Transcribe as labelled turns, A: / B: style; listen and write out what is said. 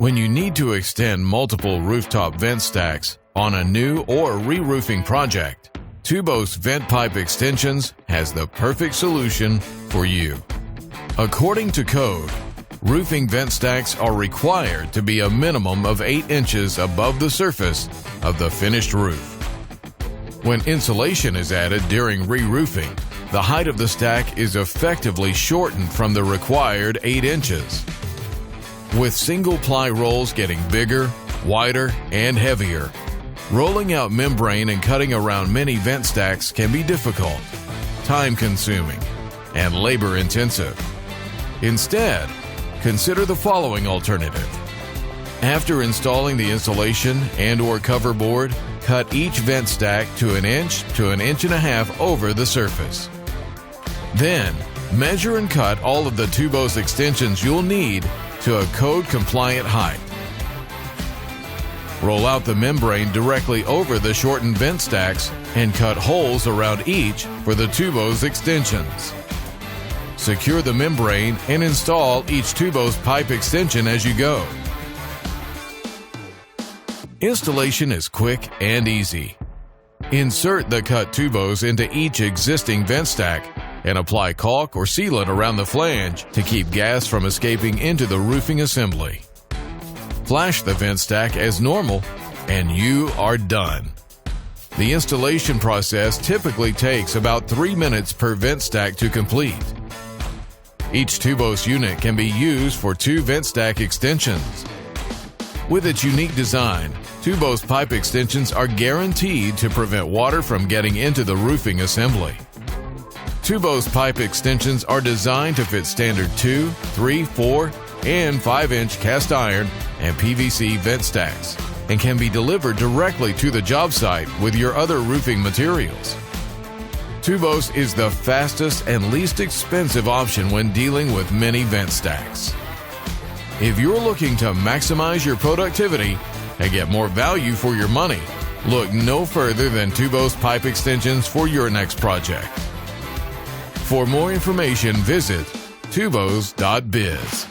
A: When you need to extend multiple rooftop vent stacks on a new or re-roofing project, Tubos Vent Pipe Extensions has the perfect solution for you. According to code, roofing vent stacks are required to be a minimum of 8 inches above the surface of the finished roof. When insulation is added during re-roofing, the height of the stack is effectively shortened from the required 8 inches. With single-ply rolls getting bigger, wider, and heavier, rolling out membrane and cutting around many vent stacks can be difficult, time-consuming, and labor-intensive. Instead, consider the following alternative. After installing the insulation and/or cover board, cut each vent stack to 1 inch to 1.5 inches over the surface. Then, measure and cut all of the Tubos extensions you'll need to a code-compliant height. Roll out the membrane directly over the shortened vent stacks and cut holes around each for the Tubos extensions. Secure the membrane and install each Tubos pipe extension as you go. Installation is quick and easy. Insert the cut Tubos into each existing vent stack and apply caulk or sealant around the flange to keep gas from escaping into the roofing assembly. Flash the vent stack as normal and you are done. The installation process typically takes about 3 minutes per vent stack to complete. Each Tubos unit can be used for 2 vent stack extensions. With its unique design, Tubos pipe extensions are guaranteed to prevent water from getting into the roofing assembly. Tubos pipe extensions are designed to fit standard 2, 3, 4, and 5-inch cast iron and PVC vent stacks and can be delivered directly to the job site with your other roofing materials. Tubos is the fastest and least expensive option when dealing with many vent stacks. If you're looking to maximize your productivity and get more value for your money, look no further than Tubos pipe extensions for your next project. For more information, visit tubos.biz.